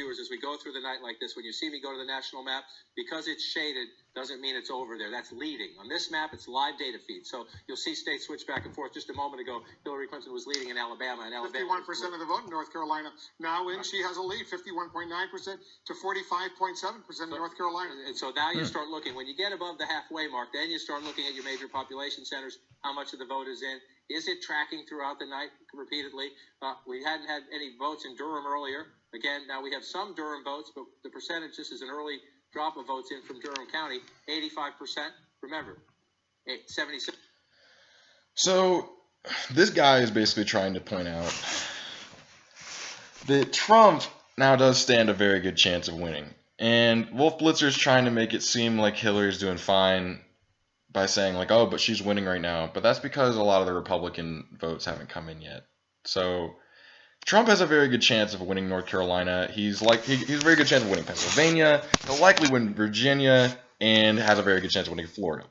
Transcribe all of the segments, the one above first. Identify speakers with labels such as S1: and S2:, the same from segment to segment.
S1: viewers, as we go through the night like this, when you see me go to the national map, because it's shaded doesn't mean it's over there. That's leading. On this map, it's live data feed. So you'll see states switch back and forth. Just a moment ago, Hillary Clinton was leading in Alabama. And
S2: 51% of the vote in North Carolina. Now in, she has a lead, 51.9% to 45.7% in North Carolina.
S1: And so now you start looking. When you get above the halfway mark, then you start looking at your major population centers, how much of the vote is in. Is it tracking throughout the night repeatedly? We hadn't had any votes in Durham earlier. Again, now we have some Durham votes, but the percentage, this is an early drop of votes in from Durham County, 85%. Remember, 76.
S3: So this guy is basically trying to point out that Trump now does stand a very good chance of winning. And Wolf Blitzer is trying to make it seem like Hillary's doing fine by saying, like, oh, but she's winning right now. But that's because a lot of the Republican votes haven't come in yet. So Trump has a very good chance of winning North Carolina. He's a very good chance of winning Pennsylvania. He'll likely win Virginia and has a very good chance of winning Florida.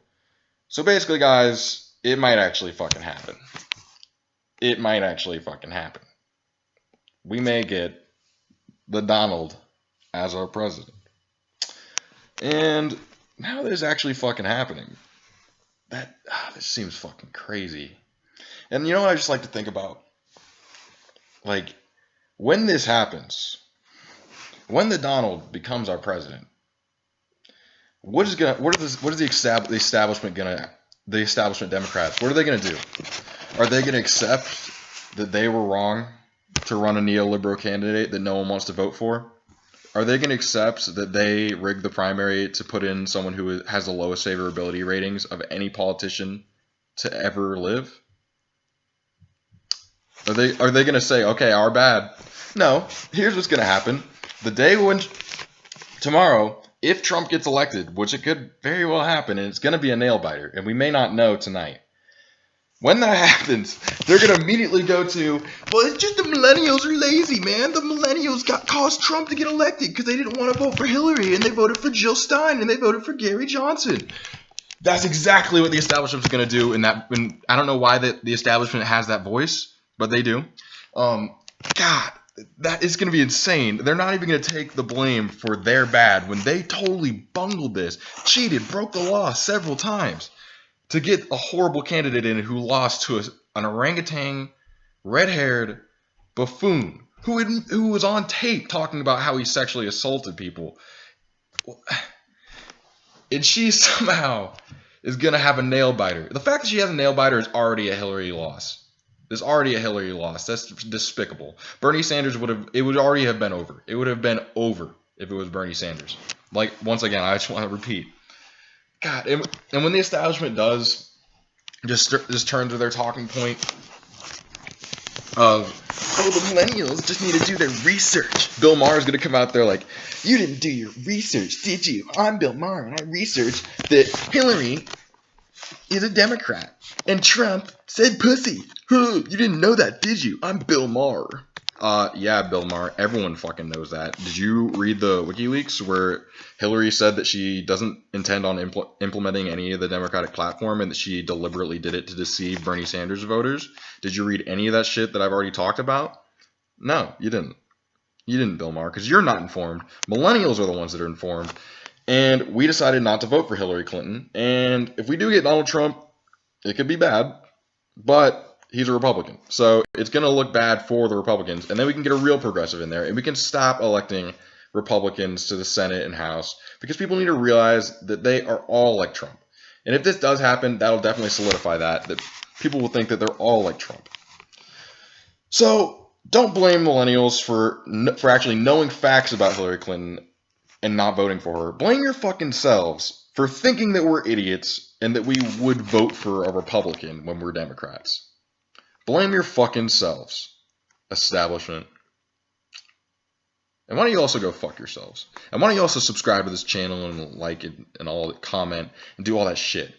S3: So basically, guys, it might actually fucking happen. It might actually fucking happen. We may get the Donald as our president. And now that it's actually fucking happening, this seems fucking crazy. And you know what I just like to think about? Like, when this happens, when the Donald becomes our president, what is the establishment Democrats, what are they gonna do? Are they gonna accept that they were wrong to run a neoliberal candidate that no one wants to vote for? Are they going to accept that they rigged the primary to put in someone who has the lowest favorability ratings of any politician to ever live? Are they going to say, okay, our bad? No, here's what's going to happen. The day when tomorrow, if Trump gets elected, which it could very well happen, and it's going to be a nail biter, and we may not know tonight. When that happens, they're going to immediately go to, well, it's just the millennials are lazy, man. The millennials caused Trump to get elected because they didn't want to vote for Hillary, and they voted for Jill Stein, and they voted for Gary Johnson. That's exactly what the establishment's going to do. And I don't know why the establishment has that voice, but they do. God, that is going to be insane. They're not even going to take the blame for their bad when they totally bungled this, cheated, broke the law several times to get a horrible candidate in who lost to an orangutan, red-haired buffoon who was on tape talking about how he sexually assaulted people. And she somehow is going to have a nail-biter. The fact that she has a nail-biter is already a Hillary loss. There's already a Hillary loss. That's despicable. Bernie Sanders it would already have been over. It would have been over if it was Bernie Sanders. Like, once again, I just want to repeat. God, and when the establishment does just turn to their talking point of, oh, the millennials just need to do their research. Bill Maher is going to come out there like, you didn't do your research, did you? I'm Bill Maher, and I researched that Hillary is a Democrat, and Trump said pussy. You didn't know that, did you? I'm Bill Maher. Yeah, Bill Maher. Everyone fucking knows that. Did you read the WikiLeaks where Hillary said that she doesn't intend on implementing any of the Democratic platform and that she deliberately did it to deceive Bernie Sanders voters? Did you read any of that shit that I've already talked about? No, you didn't. You didn't, Bill Maher, because you're not informed. Millennials are the ones that are informed. And we decided not to vote for Hillary Clinton. And if we do get Donald Trump, it could be bad. But he's a Republican. So it's going to look bad for the Republicans. And then we can get a real progressive in there. And we can stop electing Republicans to the Senate and House. Because people need to realize that they are all like Trump. And if this does happen, that'll definitely solidify that people will think that they're all like Trump. So don't blame millennials for actually knowing facts about Hillary Clinton and not voting for her. Blame your fucking selves for thinking that we're idiots and that we would vote for a Republican when we're Democrats. Blame your fucking selves, establishment. And why don't you also go fuck yourselves? And why don't you also subscribe to this channel and like it and all, comment and do all that shit?